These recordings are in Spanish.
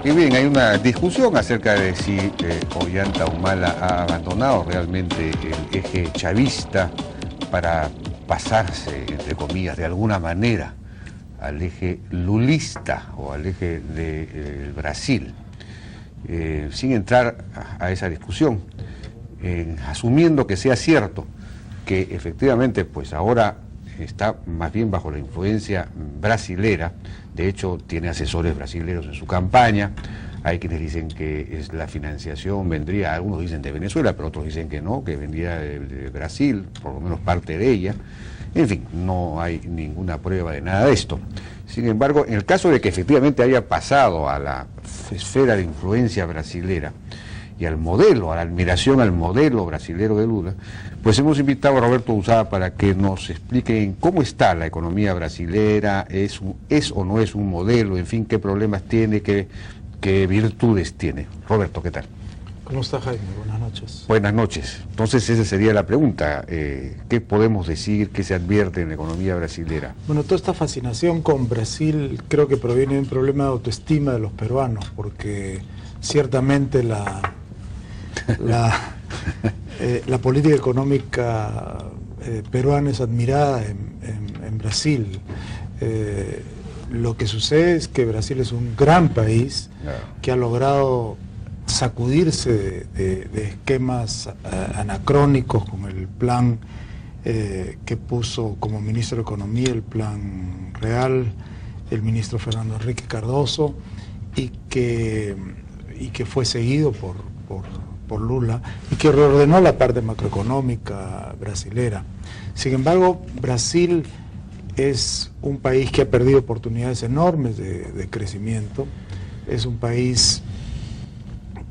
Y bien, hay una discusión acerca de si Ollanta Humala ha abandonado realmente el eje chavista para pasarse, entre comillas, de alguna manera al eje lulista o al eje de Brasil. Sin entrar a esa discusión, asumiendo que sea cierto que efectivamente pues ahora está más bien bajo la influencia brasilera, de hecho tiene asesores brasileños en su campaña, hay quienes dicen que la financiación vendría, algunos dicen de Venezuela, pero otros dicen que no, que vendría de Brasil, por lo menos parte de ella. En fin, no hay ninguna prueba de nada de esto. Sin embargo, en el caso de que efectivamente haya pasado a la esfera de influencia brasilera y al modelo, a la admiración al modelo brasilero de Lula, pues hemos invitado a Roberto Usada para que nos explique cómo está la economía brasilera, es o no es un modelo, en fin, qué problemas tiene, qué virtudes tiene. Roberto, ¿qué tal? ¿Cómo está, Jaime? Buenas noches. Buenas noches. Entonces esa sería la pregunta. ¿Qué podemos decir, qué se advierte en la economía brasilera? Bueno, toda esta fascinación con Brasil creo que proviene de un problema de autoestima de los peruanos, porque ciertamente la política económica peruana es admirada en Brasil. Lo que sucede es que Brasil es un gran país que ha logrado sacudirse de esquemas anacrónicos con el plan que puso como ministro de Economía, el plan real, el ministro Fernando Henrique Cardoso, y que fue seguido por Lula, y que reordenó la parte macroeconómica brasilera. Sin embargo, Brasil es un país que ha perdido oportunidades enormes de crecimiento, es un país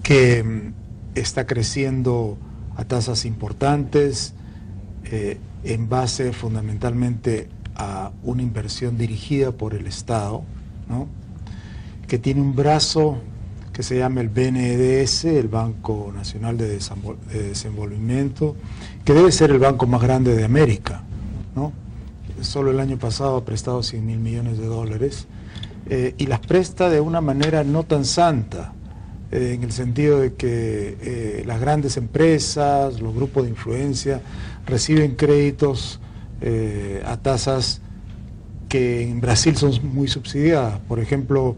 que está creciendo a tasas importantes, en base fundamentalmente a una inversión dirigida por el Estado, ¿no?, que tiene un brazo que se llama el BNDES, el Banco Nacional de Desenvolvimiento, que debe ser el banco más grande de América, ¿no? Solo el año pasado ha prestado 100.000 millones de dólares, y las presta de una manera no tan santa, en el sentido de que las grandes empresas, los grupos de influencia, reciben créditos a tasas que en Brasil son muy subsidiadas. Por ejemplo,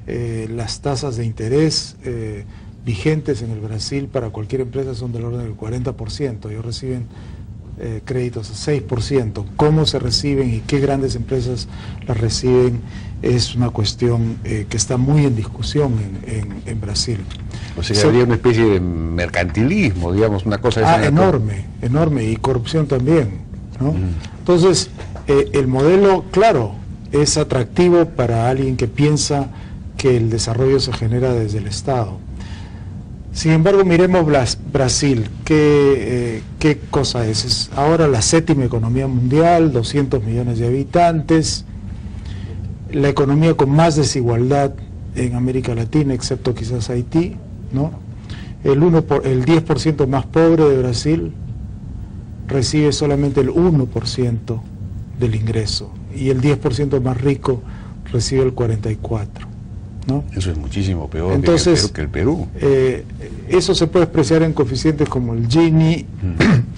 las tasas de interés vigentes en el Brasil para cualquier empresa son del orden del 40%, ellos reciben créditos a 6%. ¿Cómo se reciben y qué grandes empresas las reciben? Es una cuestión que está muy en discusión en Brasil. O sea, habría una especie de mercantilismo, digamos, una cosa de esa enorme, enorme, y corrupción también, ¿no? Entonces, el modelo, claro, es atractivo para alguien que piensa que el desarrollo se genera desde el Estado. Sin embargo, miremos Brasil, ¿qué cosa es? Es ahora la 7ª economía mundial, 200 millones de habitantes, la economía con más desigualdad en América Latina, excepto quizás Haití, ¿no? El 10% más pobre de Brasil recibe solamente el 1% del ingreso, y el 10% más rico recibe el 44%. ¿No? Eso es muchísimo peor. Entonces, que el Perú. Eso se puede expresar en coeficientes como el Gini,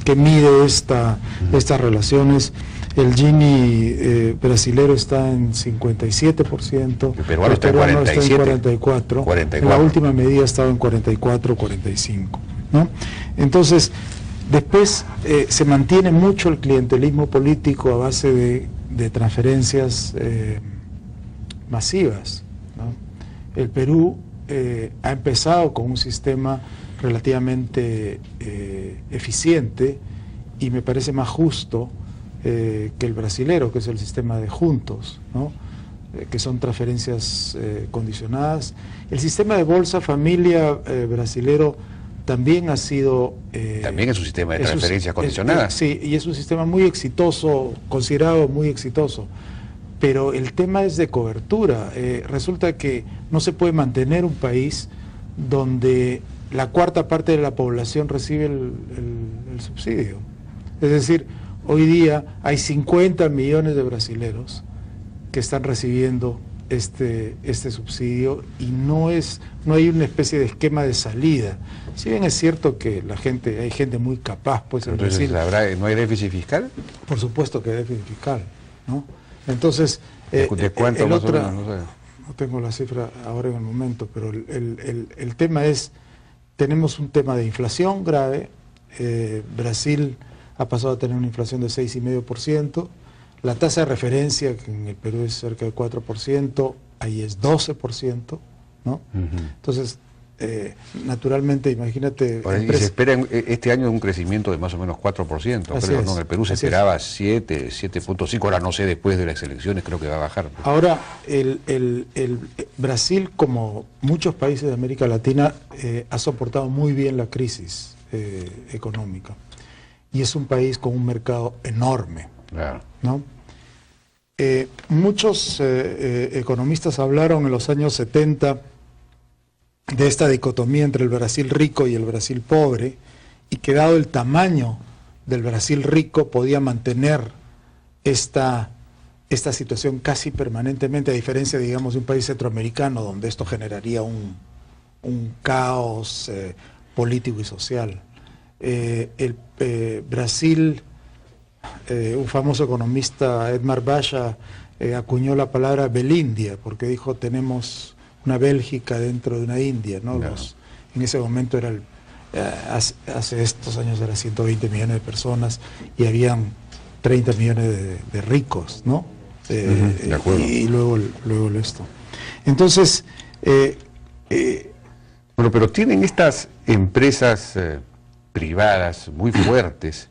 que mide estas relaciones. El Gini brasilero está en 57%, el peruano está en 44%, en la última medida estaba en 44, 45%, ¿no? Entonces, después se mantiene mucho el clientelismo político a base de transferencias masivas, ¿no? El Perú ha empezado con un sistema relativamente eficiente, y me parece más justo que el brasilero, que es el sistema de juntos, ¿no? Que son transferencias condicionadas. El sistema de Bolsa Familia brasilero también ha sido... también es un sistema de transferencias condicionadas. Sí, y es un sistema muy exitoso, considerado muy exitoso. Pero el tema es de cobertura. Resulta que no se puede mantener un país donde la 1/4 parte de la población recibe el subsidio. Es decir, hoy día hay 50 millones de brasileros que están recibiendo este subsidio y no hay una especie de esquema de salida. Si bien es cierto que hay gente muy capaz, pues en Brasil. ¿No hay déficit fiscal? Por supuesto que hay déficit fiscal, ¿no? Entonces, ¿De cuánto más o menos? No tengo la cifra ahora en el momento, pero el tema es, tenemos un tema de inflación grave. Brasil ha pasado a tener una inflación de 6,5%, la tasa de referencia, que en el Perú es cerca de 4%, ahí es 12%, ¿no? Entonces, naturalmente, imagínate... Y se espera este año un crecimiento de más o menos 4%, creo, ¿no? En el Perú se esperaba 7.5, ahora no sé, después de las elecciones creo que va a bajar. Ahora, Brasil, como muchos países de América Latina, ha soportado muy bien la crisis económica, y es un país con un mercado enorme, claro, ¿no? Muchos economistas hablaron en los años 70 de esta dicotomía entre el Brasil rico y el Brasil pobre, y que dado el tamaño del Brasil rico podía mantener esta situación casi permanentemente, a diferencia, digamos, de un país centroamericano donde esto generaría un caos político y social. Brasil, un famoso economista, Edmar Baya, acuñó la palabra Belindia, porque dijo, tenemos una Bélgica dentro de una India, ¿no? Claro. En ese momento hace estos años eran 120 millones de personas y habían 30 millones de ricos, ¿no? De acuerdo. Y luego esto. Entonces, bueno, pero tienen estas empresas privadas muy fuertes,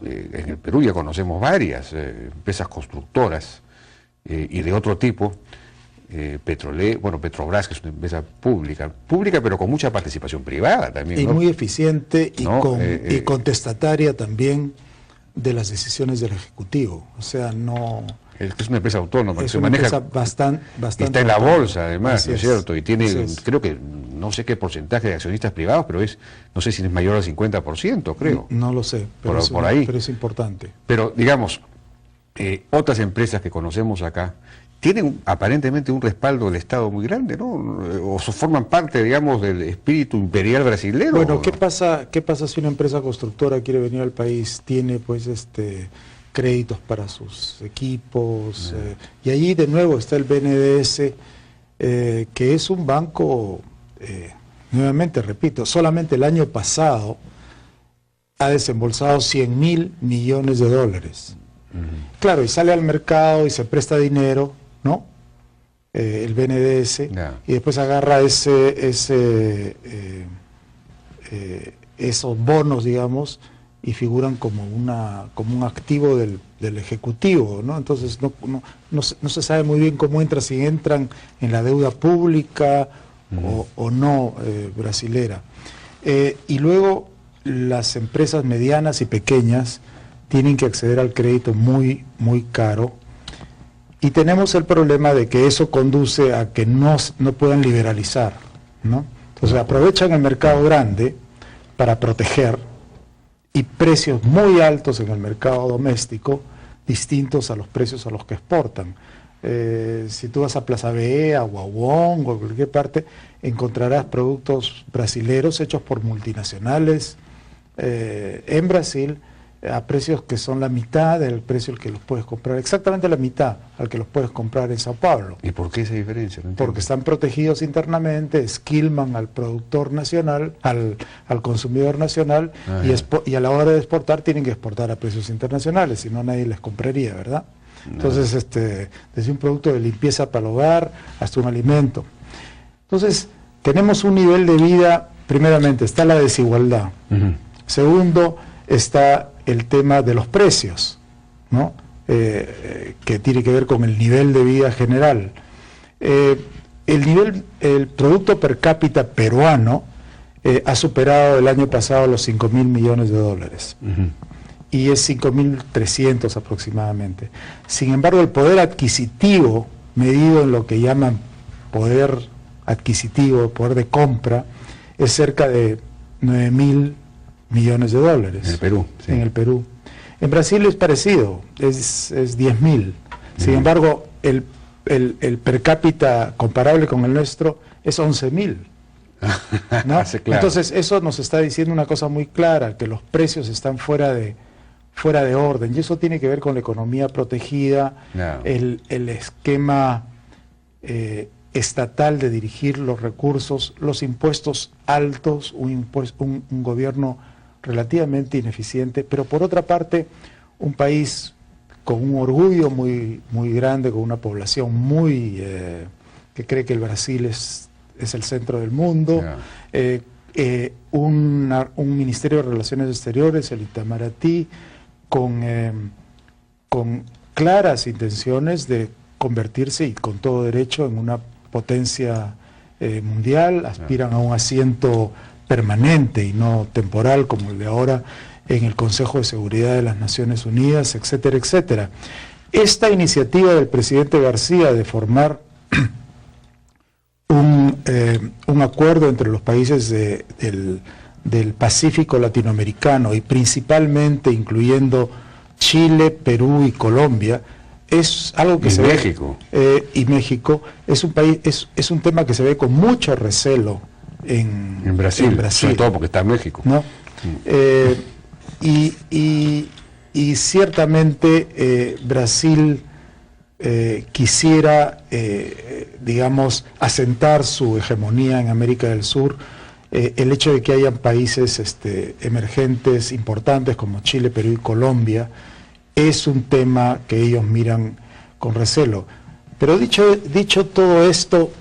en el Perú ya conocemos varias empresas constructoras y de otro tipo, Petrobras, que es una empresa pública pero con mucha participación privada también, y ¿no? muy eficiente y, ¿no? y contestataria también de las decisiones del Ejecutivo. O sea, no... Es una empresa autónoma, es que se una maneja empresa bastante está en la bolsa además, Así ¿no es cierto? Y tiene, creo que, no sé qué porcentaje de accionistas privados, pero no sé si es mayor al 50%, creo. No lo sé, pero, pero es importante. Pero, digamos, otras empresas que conocemos acá tienen aparentemente un respaldo del Estado muy grande, ¿no? O forman parte, digamos, del espíritu imperial brasileño. Bueno, ¿qué pasa si una empresa constructora quiere venir al país? Tiene, pues, créditos para sus equipos, y allí de nuevo está el BNDES, que es un banco, nuevamente repito, solamente el año pasado ha desembolsado 100.000 millones de dólares. Claro, y sale al mercado y se presta dinero, ¿no? El BNDES, y después agarra esos bonos, digamos, y figuran como un activo del Ejecutivo, ¿no? Entonces no se sabe muy bien cómo entran, si entran en la deuda pública o no brasilera. Y luego las empresas medianas y pequeñas tienen que acceder al crédito muy, muy caro, y tenemos el problema de que eso conduce a que no puedan liberalizar, ¿no? Entonces aprovechan el mercado grande para proteger, y precios muy altos en el mercado doméstico, distintos a los precios a los que exportan. Si tú vas a Plaza BE, a Huawón o a cualquier parte, encontrarás productos brasileros hechos por multinacionales en Brasil, a precios que son la mitad del precio al que los puedes comprar, exactamente la mitad al que los puedes comprar en Sao Paulo. ¿Y por qué esa diferencia? No porque están protegidos internamente, esquilman al productor nacional, al consumidor nacional, y a la hora de exportar tienen que exportar a precios internacionales, si no nadie les compraría, ¿verdad? Entonces, desde un producto de limpieza para el hogar hasta un alimento. Entonces, tenemos un nivel de vida, primeramente, está la desigualdad. Segundo, está el tema de los precios, ¿no? Que tiene que ver con el nivel de vida general. El producto per cápita peruano ha superado el año pasado los 5.000 millones de dólares. Y es 5.300 aproximadamente. Sin embargo, el poder adquisitivo, medido en lo que llaman poder adquisitivo, poder de compra, es cerca de 9.000 millones de dólares. En el Perú. Sí. En el Perú. En Brasil es parecido, es 10.000. Sin embargo, el per cápita comparable con el nuestro es 11.000. ¿No? Claro. Entonces eso nos está diciendo una cosa muy clara, que los precios están fuera de orden, y eso tiene que ver con la economía protegida, No. el esquema estatal de dirigir los recursos, los impuestos altos, un gobierno relativamente ineficiente, pero por otra parte un país con un orgullo muy, muy grande, con una población muy que cree que el Brasil es el centro del mundo, un Ministerio de Relaciones Exteriores, el Itamaraty, con claras intenciones de convertirse, y con todo derecho, en una potencia mundial. Aspiran a un asiento permanente y no temporal como el de ahora en el Consejo de Seguridad de las Naciones Unidas, etcétera, etcétera. Esta iniciativa del presidente García de formar un acuerdo entre los países del Pacífico latinoamericano, y principalmente incluyendo Chile, Perú y Colombia, es algo que México. Y México es un país, es un tema que se ve con mucho recelo en Brasil, sobre todo porque está en México, ¿no? Y ciertamente Brasil quisiera, digamos, asentar su hegemonía en América del Sur. El hecho de que hayan países emergentes importantes como Chile, Perú y Colombia es un tema que ellos miran con recelo. Pero dicho todo esto,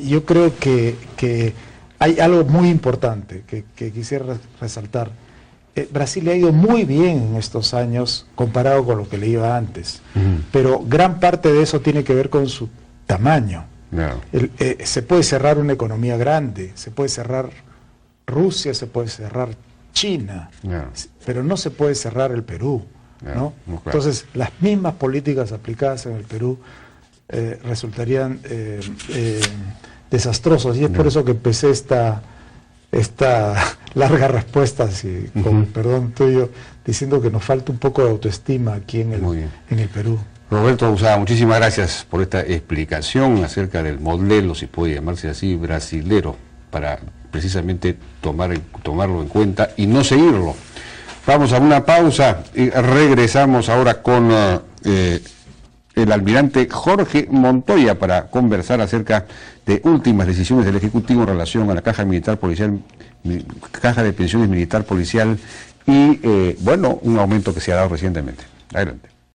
yo creo que hay algo muy importante que quisiera resaltar. Brasil le ha ido muy bien en estos años comparado con lo que le iba antes, pero gran parte de eso tiene que ver con su tamaño. No. Se puede cerrar una economía grande, se puede cerrar Rusia, se puede cerrar China, pero no se puede cerrar el Perú, ¿no? Claro. Entonces, las mismas políticas aplicadas en el Perú resultarían desastrosas, y es por eso que empecé esta larga respuesta, así, con perdón tuyo, diciendo que nos falta un poco de autoestima aquí en el Perú. Roberto Usada, muchísimas gracias por esta explicación acerca del modelo, si puede llamarse así, brasilero, para precisamente tomarlo en cuenta y no seguirlo. Vamos a una pausa y regresamos ahora con el almirante Jorge Montoya para conversar acerca de últimas decisiones del Ejecutivo en relación a la Caja Militar Policial, Caja de Pensiones Militar Policial y, bueno, un aumento que se ha dado recientemente. Adelante.